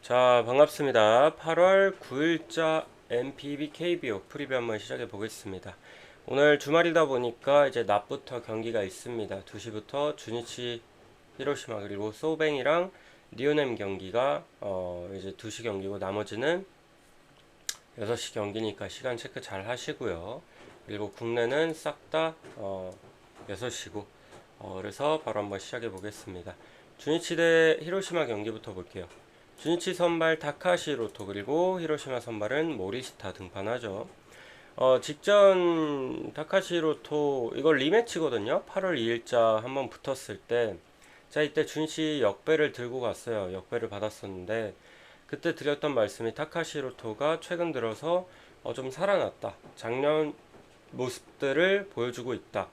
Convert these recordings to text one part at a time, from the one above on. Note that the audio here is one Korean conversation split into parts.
자, 반갑습니다. 8월 9일자 MPB KBO 프리뷰 한번 시작해 보겠습니다. 오늘 주말이다 보니까 이제 낮부터 경기가 있습니다. 2시부터 주니치 히로시마 그리고 소뱅이랑 니오넴 경기가 이제 2시 경기고 나머지는 6시 경기니까 시간 체크 잘 하시고요. 그리고 국내는 싹다 6시고 그래서 바로 한번 시작해 보겠습니다. 주니치 대 히로시마 경기부터 볼게요. 주니치 선발 다카시 로토 그리고 히로시마 선발은 모리시타 등판하죠. 직전 다카시 로토 이걸 리매치거든요. 8월 2일자 한번 붙었을 때, 자 이때 주니치 역배를 들고 갔어요. 역배를 받았었는데 그때 드렸던 말씀이 다카시 로토가 최근 들어서 좀 살아났다. 작년 모습들을 보여주고 있다.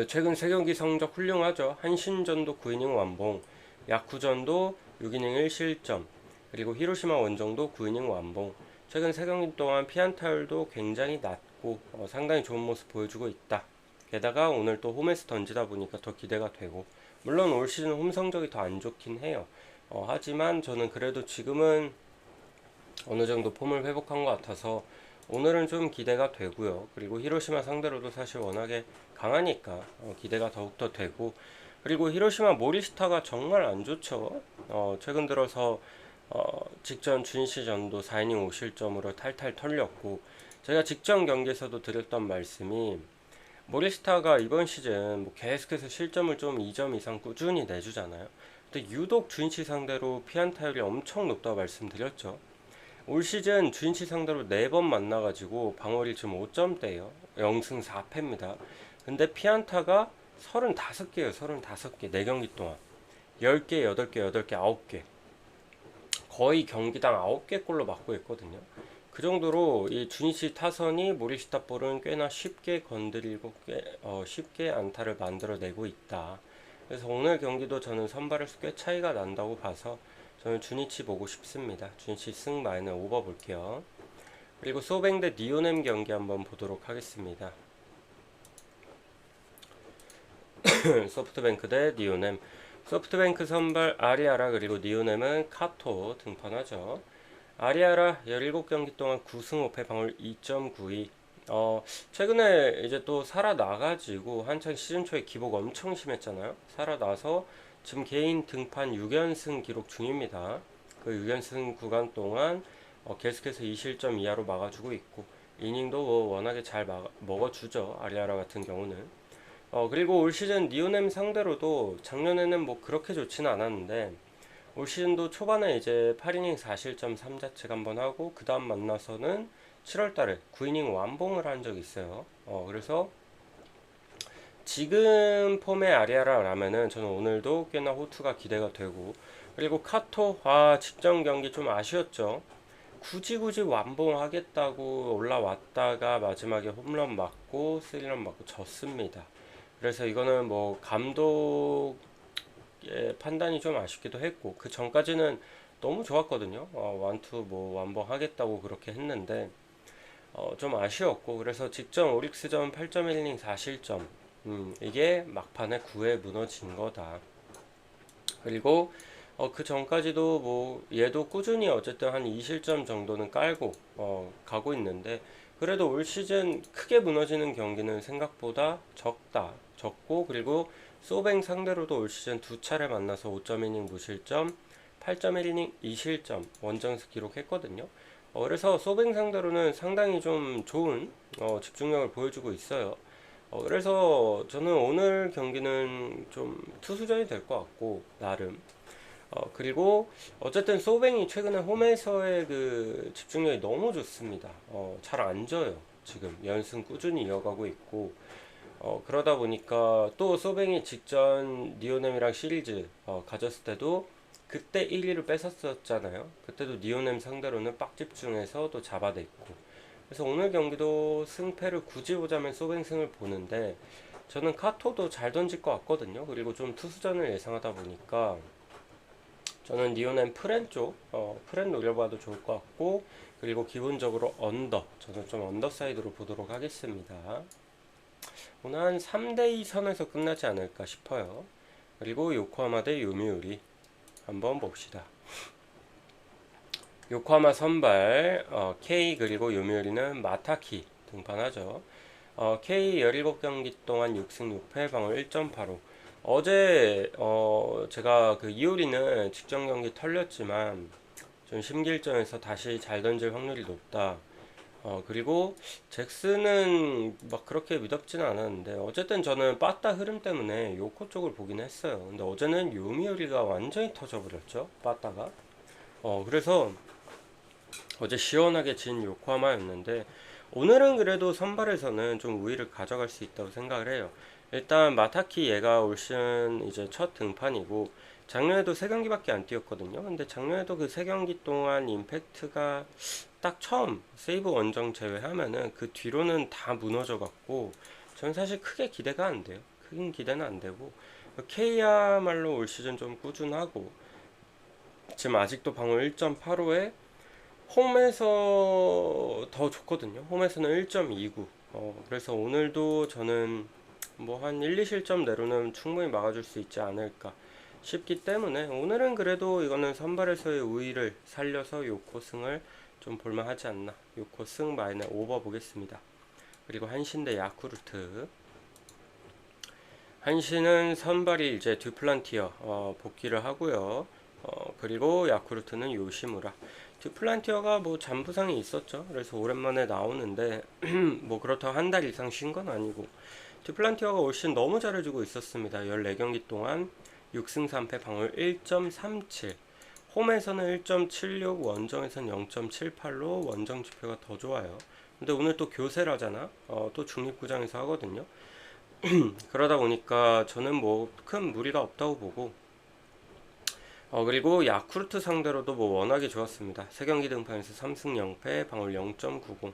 최근 3경기 성적 훌륭하죠. 한신전도 9이닝 완봉, 야쿠전도 6이닝 1실점, 그리고 히로시마 원정도 9이닝 완봉. 최근 3경기 동안 피안타율도 굉장히 낮고 상당히 좋은 모습 보여주고 있다. 게다가 오늘 또 홈에서 던지다 보니까 더 기대가 되고, 물론 올 시즌 홈 성적이 더 안 좋긴 해요. 하지만 저는 그래도 지금은 어느 정도 폼을 회복한 것 같아서 오늘은 좀 기대가 되고요. 그리고 히로시마 상대로도 사실 워낙에 강하니까 기대가 더욱더 되고, 그리고 히로시마 모리시타가 정말 안 좋죠. 최근 들어서 직전 주니시전도 4이닝 5실점으로 탈탈 털렸고, 제가 직전 경기에서도 드렸던 말씀이 모리시타가 이번 시즌 뭐 계속해서 실점을 좀 2점 이상 꾸준히 내주잖아요. 근데 유독 주니치 상대로 피안타율이 엄청 높다고 말씀드렸죠. 올 시즌 주인치 상대로 4번 만나가지고 방어율 지금 5점대예요. 0승 4패입니다. 근데 피안타가 35개예요. 35개. 4경기 동안. 10개, 8개, 8개, 9개. 거의 경기당 9개 골로 맞고 있거든요. 그 정도로 이 주니치 타선이 모리시타 볼은 꽤나 쉽게 건드리고 쉽게 안타를 만들어내고 있다. 그래서 오늘 경기도 저는 선발에서 꽤 차이가 난다고 봐서 저는 주니치 보고 싶습니다. 주니치 승 마이너 오버 볼게요. 그리고 소뱅 대 니오넴 경기 한번 보도록 하겠습니다. 소프트뱅크 대 니오넴. 소프트뱅크 선발 아리아라 그리고 니오넴은 카토 등판하죠. 아리아라 17경기 동안 9승 5패 방어율 2.92. 최근에 이제 또 살아나가지고 한창 시즌 초에 기복 엄청 심했잖아요. 살아나서 지금 개인 등판 6연승 기록 중입니다. 그 6연승 구간 동안 계속해서 2실점 이하로 막아주고 있고, 이닝도 워낙에 잘 먹어주죠. 아리아라 같은 경우는. 그리고 올 시즌 니오넴 상대로도 작년에는 뭐 그렇게 좋지는 않았는데 올 시즌도 초반에 이제 8이닝 4실점 3자책 한번 하고 그 다음 만나서는 7월달에 9이닝 완봉을 한 적이 있어요. 그래서 지금 폼의 아리아라라면은 저는 오늘도 꽤나 호투가 기대가 되고, 그리고 카토 직전 경기 좀 아쉬웠죠. 굳이 완봉하겠다고 올라왔다가 마지막에 홈런 맞고 3런 맞고 졌습니다. 그래서 이거는 뭐 감독의 판단이 좀 아쉽기도 했고, 그 전까지는 너무 좋았거든요. 완투 뭐 완봉하겠다고 그렇게 했는데 좀 아쉬웠고, 그래서 직전 오릭스전 8.1이닝 4실점, 이게 막판에 9회 무너진 거다. 그리고 그 전까지도 뭐 얘도 꾸준히 어쨌든 한 2실점 정도는 깔고 가고 있는데, 그래도 올 시즌 크게 무너지는 경기는 생각보다 적고, 그리고 소뱅 상대로도 올 시즌 2차례 만나서 5.2이닝 무실점 8.1이닝 2실점 원정수 기록했거든요. 그래서 소뱅 상대로는 상당히 좀 좋은 집중력을 보여주고 있어요. 그래서 저는 오늘 경기는 좀 투수전이 될 것 같고, 나름. 그리고 어쨌든 소뱅이 최근에 홈에서의 그 집중력이 너무 좋습니다. 잘 안 져요. 지금 연승 꾸준히 이어가고 있고, 그러다 보니까 또 소뱅이 직전 니오넴이랑 시리즈 가졌을 때도 그때 1위를 뺏었었잖아요. 그때도 니오넴 상대로는 빡 집중해서 또 잡아냈고, 그래서 오늘 경기도 승패를 굳이 보자면 소뱅승을 보는데 저는 카토도 잘 던질 것 같거든요. 그리고 좀 투수전을 예상하다 보니까 저는 니오넴 프렌 쪽 프렌 노려봐도 좋을 것 같고, 그리고 기본적으로 저는 좀 언더 사이드로 보도록 하겠습니다. 오늘 한 3대2 선에서 끝나지 않을까 싶어요. 그리고 요코하마 대 요미우리 한번 봅시다. 요코하마 선발 K 그리고 요미우리는 마타키 등판하죠. K 17경기 동안 6승 6패 방울 1.85. 어제 제가 그 이우리는 직전 경기 털렸지만 좀 심길전에서 다시 잘 던질 확률이 높다. 그리고 잭슨은 막 그렇게 미덥지는 않았는데 어쨌든 저는 빠따 흐름 때문에 요코 쪽을 보긴 했어요. 근데 어제는 요미우리가 완전히 터져버렸죠. 빠따가. 그래서 어제 시원하게 진 요코하마였는데 오늘은 그래도 선발에서는 좀 우위를 가져갈 수 있다고 생각을 해요. 일단 마타키 얘가 올 시즌 이제 첫 등판이고 작년에도 3경기밖에 안 뛰었거든요. 근데 작년에도 그 3경기 동안 임팩트가 딱 처음 세이브 원정 제외하면은 그 뒤로는 다 무너져 갖고 저는 사실 크게 기대가 안 돼요. 큰 기대는 안 되고 K야말로 올 시즌 좀 꾸준하고 지금 아직도 방울 1.85에 홈에서 더 좋거든요. 홈에서는 1.29. 그래서 오늘도 저는 뭐 한 1, 2실점 내로는 충분히 막아줄 수 있지 않을까 싶기 때문에 오늘은 그래도 이거는 선발에서의 우위를 살려서 요코 승을 좀 볼만하지 않나. 요코 승 마이너 오버 보겠습니다. 그리고 한신 대 야쿠르트. 한신은 선발이 이제 듀플란티어 복귀를 하고요. 그리고 야쿠르트는 요시무라. 듀플란티어가 뭐 잔부상이 있었죠. 그래서 오랜만에 나오는데 뭐 그렇다고 한 달 이상 쉰 건 아니고 듀플란티어가 올 시즌 너무 잘해주고 있었습니다. 14경기 동안 6승 3패 방울 1.37. 홈에서는 1.76, 원정에서는 0.78로 원정 지표가 더 좋아요. 근데 오늘 또 교세라잖아. 또 중립구장에서 하거든요. 그러다 보니까 저는 뭐 큰 무리가 없다고 보고 그리고 야쿠르트 상대로도 뭐 워낙에 좋았습니다. 3경기 등판에서 3승 0패 방울 0.90.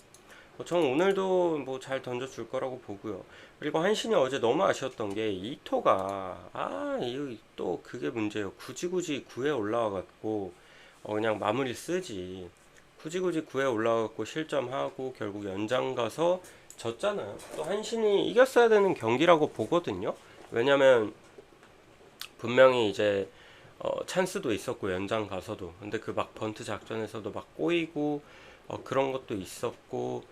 저는 오늘도 뭐 잘 던져줄 거라고 보고요. 그리고 한신이 어제 너무 아쉬웠던 게 이토가 이거 또 그게 문제예요. 굳이 9에 올라와갖고 그냥 마무리 쓰지. 굳이 9에 올라와갖고 실점하고 결국 연장 가서 졌잖아요. 또 한신이 이겼어야 되는 경기라고 보거든요. 왜냐면 분명히 이제 찬스도 있었고 연장 가서도 근데 그 막 번트 작전에서도 막 꼬이고 그런 것도 있었고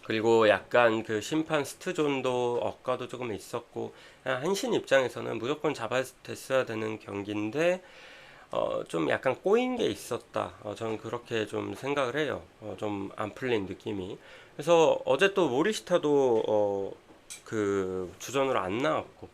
그리고 약간 그 심판 스트존도 억가도 조금 있었고 한신 입장에서는 무조건 잡아댔어야 되는 경기인데 좀 약간 꼬인 게 있었다. 저는 그렇게 좀 생각을 해요. 좀 안 풀린 느낌이. 그래서 어제 또 모리시타도 그 주전으로 안 나왔고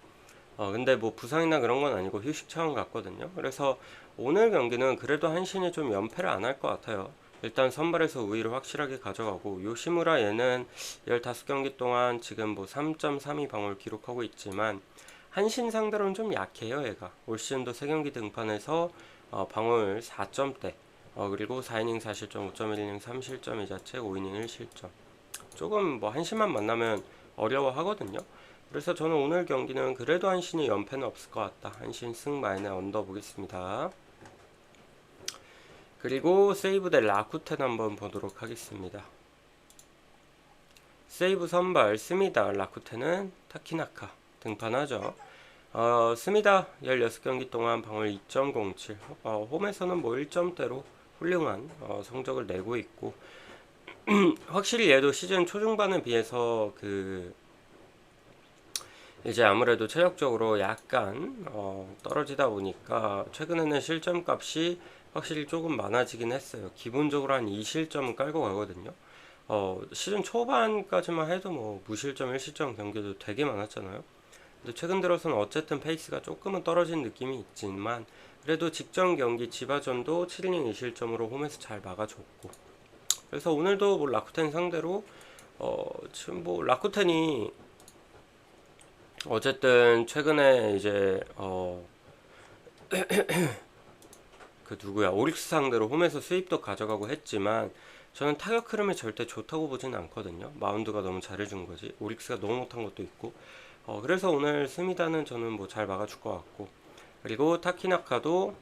근데 뭐 부상이나 그런 건 아니고 휴식 차원 같거든요. 그래서 오늘 경기는 그래도 한신이 좀 연패를 안 할 것 같아요. 일단 선발에서 우위를 확실하게 가져가고 요시무라 얘는 15경기 동안 지금 뭐 3.32 방울 기록하고 있지만 한신 상대로는 좀 약해요. 얘가 올 시즌도 3경기 등판해서 방울 4점대 그리고 4이닝 4실점 5.1이닝 3실점 2자책 5이닝 1실점 조금 뭐 한신만 만나면 어려워하거든요. 그래서 저는 오늘 경기는 그래도 한신이 연패는 없을 것 같다. 한신 승 마이너 언더 보겠습니다. 그리고 세이브 대 라쿠텐 한번 보도록 하겠습니다. 세이브 선발 스미다, 라쿠텐은 타키나카 등판하죠. 스미다 16경기 동안 방울 2.07. 홈에서는 뭐 1점대로 훌륭한 성적을 내고 있고 확실히 얘도 시즌 초중반에 비해서 그 이제 아무래도 체력적으로 약간 떨어지다 보니까 최근에는 실점값이 확실히 조금 많아지긴 했어요. 기본적으로 한 2실점은 깔고 가거든요. 시즌 초반까지만 해도 뭐 무실점 1실점 경기도 되게 많았잖아요. 근데 최근 들어서는 어쨌든 페이스가 조금은 떨어진 느낌이 있지만 그래도 직전 경기 지바전도 7이닝 2실점으로 홈에서 잘 막아줬고 그래서 오늘도 뭐 라쿠텐 상대로 지금 뭐 라쿠텐이 어쨌든 최근에 이제 그 누구야 오릭스 상대로 홈에서 수입도 가져가고 했지만 저는 타격 흐름이 절대 좋다고 보진 않거든요. 마운드가 너무 잘해준 거지. 오릭스가 너무 못한 것도 있고 그래서 오늘 스미다는 저는 뭐 잘 막아줄 것 같고 그리고 타키나카도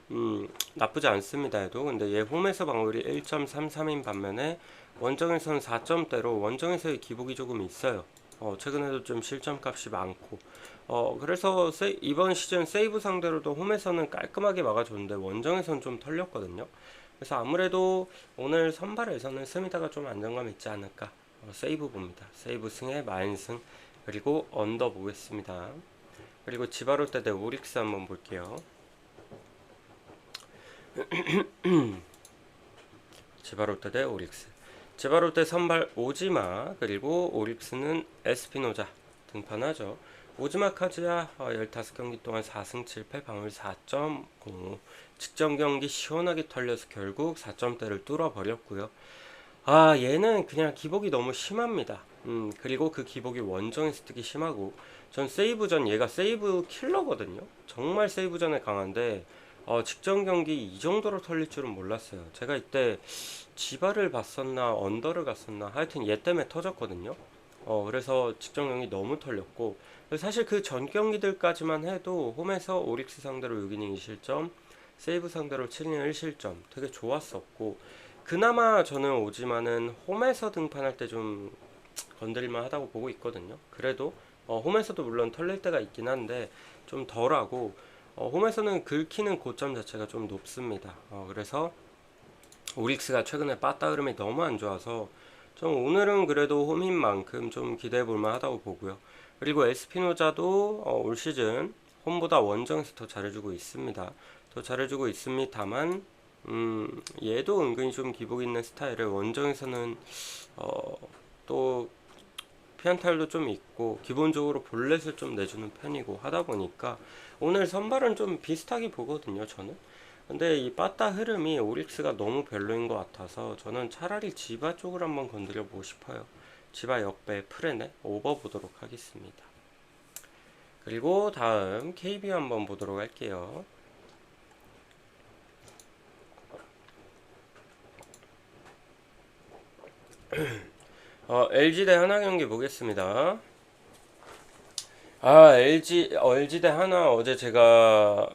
나쁘지 않습니다 해도 근데 얘 홈에서 방울이 1.33인 반면에 원정에서는 4점대로 원정에서의 기복이 조금 있어요. 최근에도 좀 실점값이 많고, 그래서 이번 시즌 세이브 상대로도 홈에서는 깔끔하게 막아줬는데 원정에서는 좀 털렸거든요. 그래서 아무래도 오늘 선발에서는 스미다가 좀 안정감 있지 않을까. 세이브 봅니다. 세이브 승에 마인승, 그리고 언더 보겠습니다. 그리고 지바롯데 대 오릭스 한번 볼게요. 지바롯데 대 오릭스. 지바롯데 선발 오지마, 그리고 오릭스는 에스피노자 등판하죠. 오지마 카즈야 15경기 동안 4승 7패 방울 4.05, 직전 경기 시원하게 털려서 결국 4점대를 뚫어버렸고요. 얘는 그냥 기복이 너무 심합니다. 그리고 그 기복이 원정에서 특히 심하고, 전 세이브전 얘가 세이브 킬러거든요. 정말 세이브전에 강한데, 직전 경기 이 정도로 털릴 줄은 몰랐어요. 제가 이때 지바를 봤었나 언더를 갔었나 하여튼 얘 때문에 터졌거든요. 그래서 직전 경기 너무 털렸고, 사실 그 전 경기들까지만 해도 홈에서 오릭스 상대로 6이닝 2실점, 세이브 상대로 7이닝 1실점 되게 좋았었고, 그나마 저는 오지만은 홈에서 등판할 때 좀 건드릴만 하다고 보고 있거든요. 그래도 홈에서도 물론 털릴 때가 있긴 한데 좀 덜하고, 홈에서는 긁히는 고점 자체가 좀 높습니다. 그래서 오릭스가 최근에 빠따 흐름이 너무 안 좋아서 좀 오늘은 그래도 홈인 만큼 좀 기대해 볼 만하다고 보고요. 그리고 에스피노자도 올 시즌 홈보다 원정에서 더 잘해주고 있습니다. 더 잘해주고 있습니다만, 얘도 은근히 좀 기복 있는 스타일을 원정에서는 또 피안타율도 좀 있고 기본적으로 볼넷을 좀 내주는 편이고 하다 보니까 오늘 선발은 좀 비슷하게 보거든요, 저는. 근데 이 빠따 흐름이 오릭스가 너무 별로인 것 같아서 저는 차라리 지바 쪽을 한번 건드려 보고 싶어요. 지바 역배 프레네 오버 보도록 하겠습니다. 그리고 다음 KB 한번 보도록 할게요. LG 대 하나 경기 보겠습니다. LG 대 하나, 어제 제가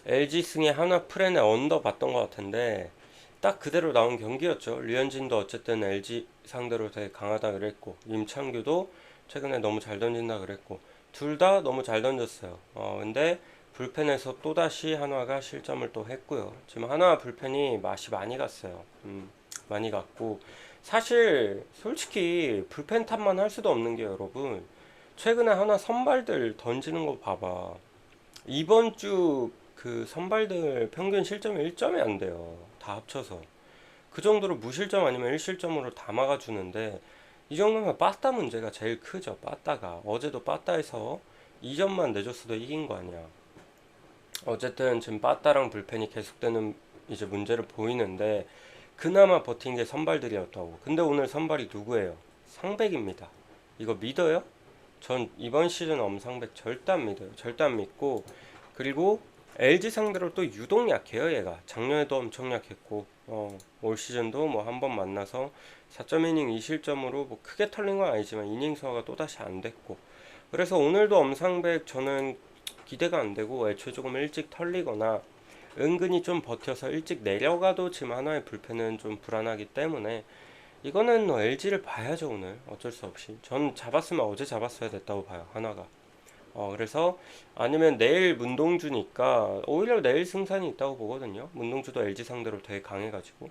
LG 승에 하나 프렌에 언더 봤던 것 같은데 딱 그대로 나온 경기였죠. 류현진도 어쨌든 LG 상대로 되게 강하다 그랬고, 임창규도 최근에 너무 잘 던진다 그랬고, 둘 다 너무 잘 던졌어요. 근데 불펜에서 또다시 한화가 실점을 또 했고요. 지금 한화 불펜이 맛이 많이 갔어요. 많이 갔고, 사실 솔직히 불펜 탓만 할 수도 없는 게, 여러분, 최근에 하나 선발들 던지는 거 봐봐. 이번 주 그 선발들 평균 실점이 1점이 안 돼요. 다 합쳐서. 그 정도로 무실점 아니면 1실점으로 다 막아주는데, 이 정도면 빠따 문제가 제일 크죠. 빠따가. 어제도 빠따에서 2점만 내줬어도 이긴 거 아니야. 어쨌든 지금 빠따랑 불펜이 계속되는 이제 문제를 보이는데, 그나마 버틴 게 선발들이었다고. 근데 오늘 선발이 누구예요? 상백입니다. 이거 믿어요? 전 이번 시즌 엄상백 절대 안 믿어요. 절대 안 믿고, 그리고 LG 상대로 또 유독 약해요. 얘가 작년에도 엄청 약했고, 올 시즌도 뭐 한 번 만나서 4.2이닝 2실점으로 뭐 크게 털린 건 아니지만 이닝 소화가 또다시 안 됐고, 그래서 오늘도 엄상백 저는 기대가 안 되고, 애초에 조금 일찍 털리거나 은근히 좀 버텨서 일찍 내려가도 지금 하나의 불펜은 좀 불안하기 때문에 이거는 LG를 봐야죠. 오늘 어쩔 수 없이 전 잡았으면 어제 잡았어야 됐다고 봐요, 하나가. 그래서 아니면 내일 문동주니까 오히려 내일 승산이 있다고 보거든요. 문동주도 LG 상대로 되게 강해가지고.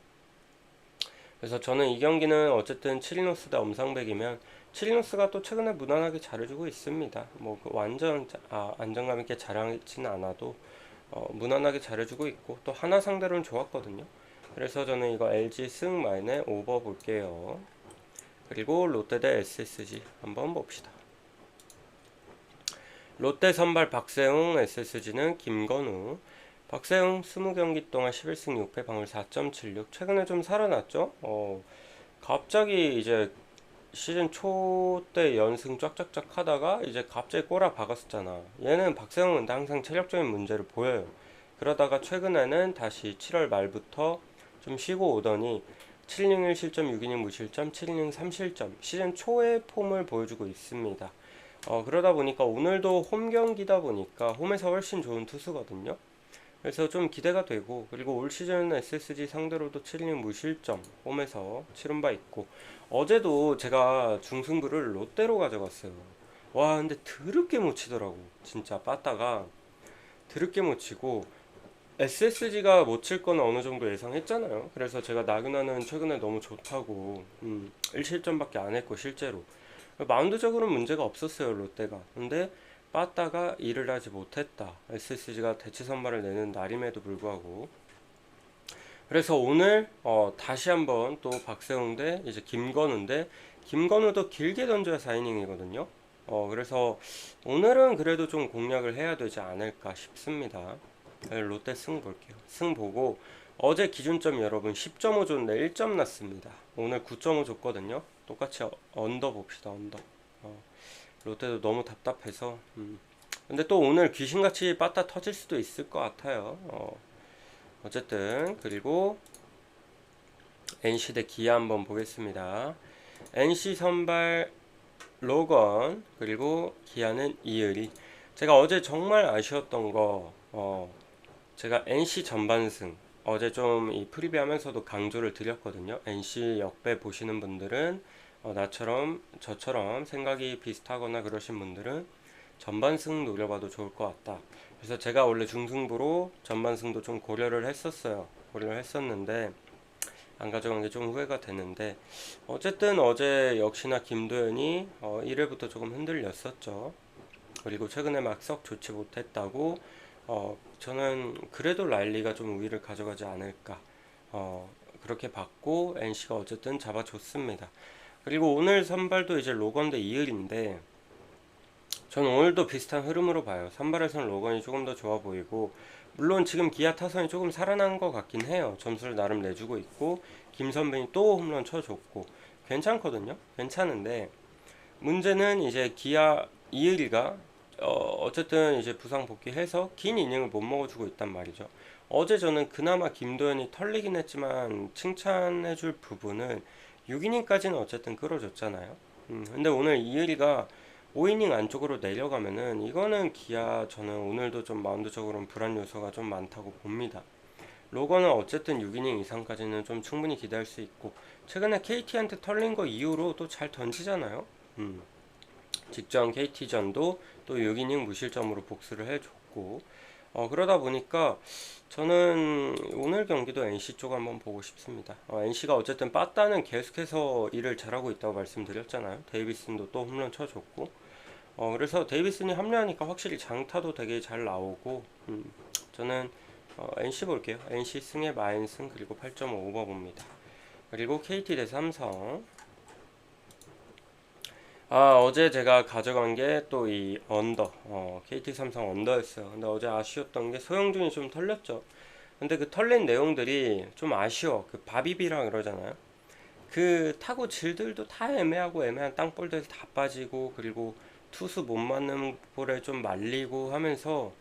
그래서 저는 이 경기는 어쨌든 치리노스 대 엄상백이면 치리노스가 또 최근에 무난하게 잘해주고 있습니다. 뭐그 완전 안정감 있게 잘하지는 않아도 무난하게 잘해주고 있고, 또 하나 상대로는 좋았거든요. 그래서 저는 이거 LG 승 마인에 오버 볼게요. 그리고 롯데 대 SSG 한번 봅시다. 롯데 선발 박세웅, SSG는 김건우. 박세웅 20경기 동안 11승 6패 방울 4.76. 최근에 좀 살아났죠? 갑자기 이제 시즌 초 때 연승 쫙쫙쫙 하다가 이제 갑자기 꼬라 박았었잖아. 얘는 박세웅은 근데 항상 체력적인 문제를 보여요. 그러다가 최근에는 다시 7월 말부터 좀 쉬고 오더니 7이닝 1실점, 6이닝 무실점, 7이닝 3실점 시즌 초의 폼을 보여주고 있습니다. 그러다 보니까 오늘도 홈 경기다 보니까 홈에서 훨씬 좋은 투수거든요. 그래서 좀 기대가 되고, 그리고 올 시즌 SSG 상대로도 7이닝 무실점 홈에서 치른 바 있고, 어제도 제가 중승부를 롯데로 가져갔어요. 와, 근데 드럽게 못 치더라고. 진짜 빠따가 드럽게 못 치고, SSG가 못 칠 건 어느 정도 예상했잖아요. 그래서 제가 나그나는 최근에 너무 좋다고 1실점밖에 안 했고 실제로 마운드적으로는 문제가 없었어요, 롯데가. 근데 빠따가 일을 하지 못했다. SSG가 대치 선발을 내는 날임에도 불구하고. 그래서 오늘 다시 한번 또 박세웅 대 이제 김건우인데, 김건우도 길게 던져야 4이닝이거든요. 그래서 오늘은 그래도 좀 공략을 해야 되지 않을까 싶습니다. 롯데 승 볼게요. 승 보고, 어제 기준점 여러분 10.5 줬는데 1점 났습니다. 오늘 9.5 줬거든요. 똑같이 언더 봅시다. 언더. 롯데도 너무 답답해서. 근데 또 오늘 귀신같이 빠따 터질 수도 있을 것 같아요. 어쨌든 그리고 NC 대 기아 한번 보겠습니다. NC 선발 로건, 그리고 기아는 이의리. 제가 어제 정말 아쉬웠던 거, 제가 NC 전반승 어제 좀 이 프리뷰 하면서도 강조를 드렸거든요. NC 역배 보시는 분들은 나처럼 저처럼 생각이 비슷하거나 그러신 분들은 전반승 노려봐도 좋을 것 같다. 그래서 제가 원래 중승부로 전반승도 좀 고려를 했었어요. 고려를 했었는데 안 가져간 게 좀 후회가 되는데, 어쨌든 어제 역시나 김도현이 1회부터 조금 흔들렸었죠. 그리고 최근에 막 썩 좋지 못했다고, 저는 그래도 라일리가 좀 우위를 가져가지 않을까, 그렇게 봤고 NC가 어쨌든 잡아줬습니다. 그리고 오늘 선발도 이제 로건 대 이을인데, 저는 오늘도 비슷한 흐름으로 봐요. 선발에서는 로건이 조금 더 좋아 보이고, 물론 지금 기아 타선이 조금 살아난 것 같긴 해요. 점수를 나름 내주고 있고, 김선빈이 또 홈런 쳐줬고 괜찮거든요. 괜찮은데 문제는 이제 기아 이의리가 어쨌든 이제 부상 복귀해서 긴 이닝을 못 먹어주고 있단 말이죠. 어제 저는 그나마 김도현이 털리긴 했지만 칭찬해줄 부분은 6이닝까지는 어쨌든 끌어줬잖아요. 근데 오늘 이의리가 5이닝 안쪽으로 내려가면은 이거는 기아, 저는 오늘도 좀 마운드적으로는 불안 요소가 좀 많다고 봅니다. 로건은 어쨌든 6이닝 이상까지는 좀 충분히 기대할 수 있고, 최근에 KT한테 털린 거 이후로 또 잘 던지잖아요. 직전 KT전도 또 6이닝 무실점으로 복수를 해줬고, 그러다 보니까 저는 오늘 경기도 NC 쪽 한번 보고 싶습니다. NC가 어쨌든 빠따는 계속해서 일을 잘하고 있다고 말씀드렸잖아요. 데이비슨도 또 홈런 쳐줬고, 그래서 데이비슨이 합류하니까 확실히 장타도 되게 잘 나오고, 저는 NC 볼게요. NC 승에 마인승, 그리고 8.5 오버 봅니다. 그리고 KT 대 삼성. 어제 제가 가져간 게 또 이 언더, KT 삼성 언더였어요. 근데 어제 아쉬웠던 게 소영준이 좀 털렸죠. 근데 그 털린 내용들이 좀 아쉬워. 그 바비비랑 그러잖아요. 그 타구 질들도 다 애매하고, 애매한 땅볼들 다 빠지고, 그리고 투수 못 맞는 볼에 좀 말리고 하면서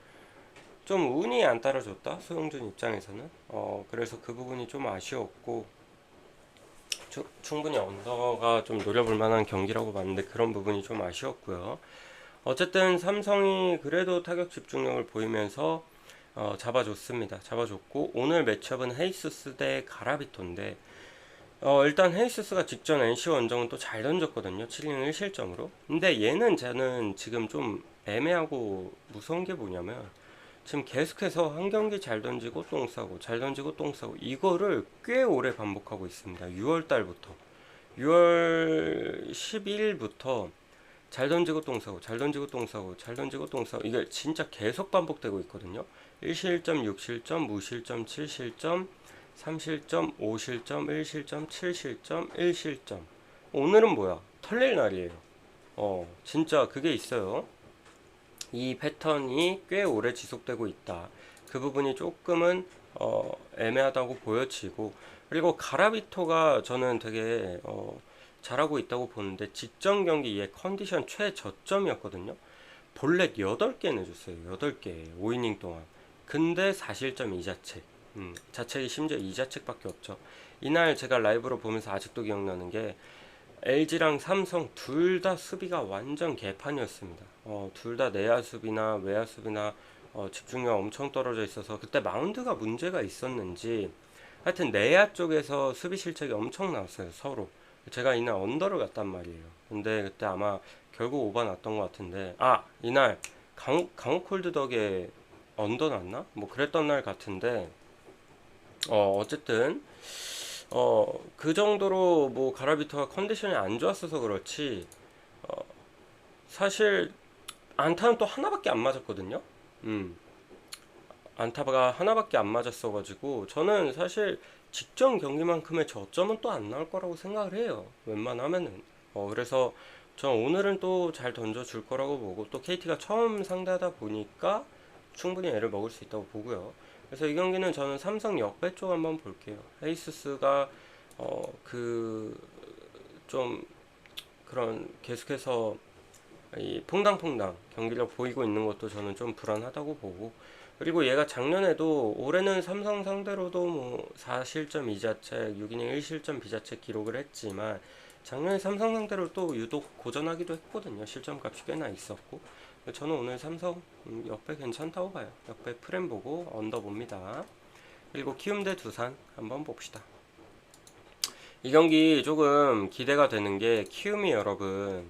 좀 운이 안 따라줬다, 소영준 입장에서는. 그래서 그 부분이 좀 아쉬웠고, 충분히 언더가 좀 노려볼 만한 경기라고 봤는데 그런 부분이 좀 아쉬웠고요. 어쨌든 삼성이 그래도 타격 집중력을 보이면서 잡아줬습니다. 잡아줬고, 오늘 매치업은 헤이스스 대 가라비토인데, 일단 헤이스스가 직전 NC 원정은 또 잘 던졌거든요. 7이닝 1실점으로. 근데 얘는 저는 지금 좀 애매하고 무서운 게 뭐냐면, 지금 계속해서 한 경기 잘 던지고 똥 싸고, 잘 던지고 똥 싸고, 이거를 꽤 오래 반복하고 있습니다. 6월 달부터, 6월 12일부터 잘 던지고 똥 싸고, 잘 던지고 똥 싸고, 잘 던지고 똥 싸고, 이게 진짜 계속 반복되고 있거든요. 1실점, 6실점, 무실점, 7실점, 3실점, 5실점, 1실점, 7실점, 1실점. 오늘은 뭐야? 털릴 날이에요. 진짜 그게 있어요. 이 패턴이 꽤 오래 지속되고 있다. 그 부분이 조금은 애매하다고 보여지고, 그리고 가라비토가 저는 되게 잘하고 있다고 보는데, 직전 경기 얘 컨디션 최저점이었거든요. 볼넷 8개 내줬어요. 8개 5이닝 동안. 근데 4실점 2자책. 자책이 심지어 2자책밖에 없죠. 이날 제가 라이브로 보면서 아직도 기억나는 게, LG랑 삼성 둘 다 수비가 완전 개판이었습니다. 둘 다 내야 수비나 외야 수비나 집중력 엄청 떨어져 있어서 그때 마운드가 문제가 있었는지 하여튼 내야 쪽에서 수비 실책이 엄청 나왔어요 서로. 제가 이날 언더를 갔단 말이에요. 근데 그때 아마 결국 오버 났던 것 같은데, 이날 강호 콜드 덕에 언더 났나? 뭐 그랬던 날 같은데, 어쨌든 그 정도로 뭐 가라비터가 컨디션이 안 좋았어서 그렇지, 사실 안타는 또 하나밖에 안 맞았거든요. 음, 안타가 하나밖에 안 맞았어가지고 저는 사실 직전 경기만큼의 저점은 또 안 나올 거라고 생각을 해요. 웬만하면은. 그래서 전 오늘은 또 잘 던져줄 거라고 보고, 또 KT가 처음 상대하다 보니까 충분히 애를 먹을 수 있다고 보고요. 그래서 이 경기는 저는 삼성 역배 쪽 한번 볼게요. 헤이스스가 그 좀 그런 계속해서 이 퐁당퐁당 경기력 보이고 있는 것도 저는 좀 불안하다고 보고, 그리고 얘가 작년에도, 올해는 삼성 상대로도 뭐 4실점 2자책 6이닝 1실점 비자책 기록을 했지만 작년에 삼성 상대로 또 유독 고전하기도 했거든요. 실점 값이 꽤나 있었고. 저는 오늘 삼성 역배 괜찮다고 봐요. 역배 프렘 보고 언더 봅니다. 그리고 키움 대 두산 한번 봅시다. 이 경기 조금 기대가 되는 게, 키움이 여러분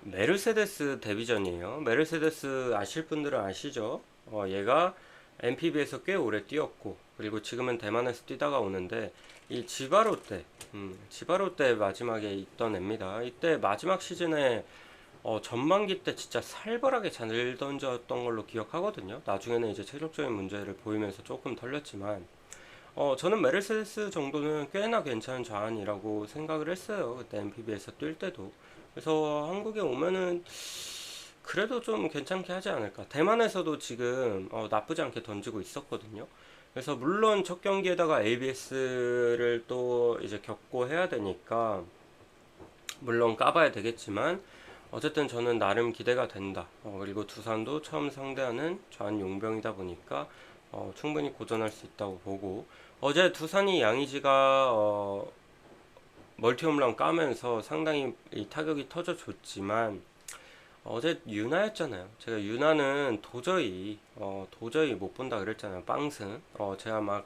메르세데스 데뷔전이에요. 메르세데스 아실 분들은 아시죠? 얘가 NPB에서 꽤 오래 뛰었고, 그리고 지금은 대만에서 뛰다가 오는데, 이 지바로 때 마지막에 있던 애입니다. 이때 마지막 시즌에 전반기 때 진짜 살벌하게 잘 던졌던 걸로 기억하거든요. 나중에는 이제 체력적인 문제를 보이면서 조금 털렸지만, 저는 메르세데스 정도는 꽤나 괜찮은 좌완이라고 생각을 했어요. 그때 NPB에서 뛸 때도. 그래서 한국에 오면은 그래도 좀 괜찮게 하지 않을까. 대만에서도 지금 나쁘지 않게 던지고 있었거든요. 그래서 물론 첫 경기에다가 ABS를 또 이제 겪고 해야 되니까 물론 까봐야 되겠지만, 어쨌든 저는 나름 기대가 된다. 그리고 두산도 처음 상대하는 좌완 용병이다 보니까 충분히 고전할 수 있다고 보고, 어제 두산이 양의지가 멀티 홈런 까면서 상당히 이 타격이 터져줬지만, 어제 유나였잖아요. 제가 유나는 도저히 못 본다 그랬잖아요. 빵승. 제가 막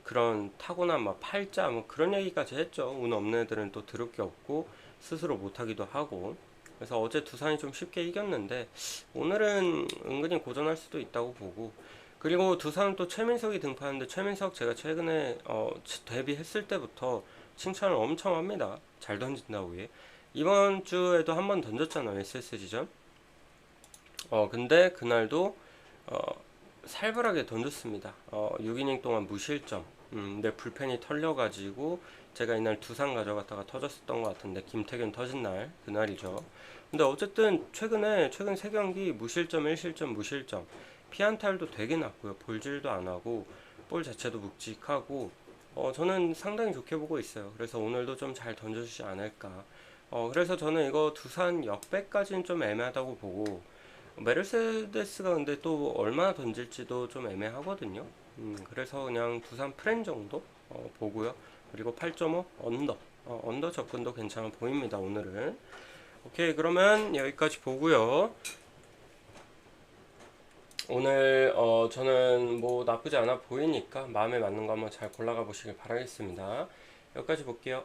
그런 타고난 막 팔자 뭐 그런 얘기까지 했죠. 운 없는 애들은 또 들을 게 없고 스스로 못하기도 하고. 그래서 어제 두산이 좀 쉽게 이겼는데, 오늘은 은근히 고전할 수도 있다고 보고, 그리고 두산은 또 최민석이 등판하는데, 최민석 제가 최근에 데뷔했을 때부터 칭찬을 엄청 합니다. 잘 던진다고. 해. 이번 주에도 한 번 던졌잖아요. SSG전. 근데 그날도 어, 살벌하게 던졌습니다. 6이닝 동안 무실점. 근데 불펜이 털려가지고 제가 이날 두산 가져갔다가 터졌었던 것 같은데, 김태균 터진 날 그날이죠. 근데 어쨌든 최근 3경기 무실점 1실점 무실점, 피안타율도 되게 낮고요. 볼질도 안 하고 볼 자체도 묵직하고, 저는 상당히 좋게 보고 있어요. 그래서 오늘도 좀 잘 던져주지 않을까. 그래서 저는 이거 두산 역배까지는 좀 애매하다고 보고, 메르세데스가 근데 또 얼마나 던질지도 좀 애매하거든요. 그래서 그냥 두산 프렌 정도 보고요. 그리고 8.5 언더, 언더 접근도 괜찮아 보입니다. 오늘은. 오케이, 그러면 여기까지 보고요. 오늘 저는 뭐 나쁘지 않아 보이니까 마음에 맞는 거 한번 잘 골라가 보시길 바라겠습니다. 여기까지 볼게요.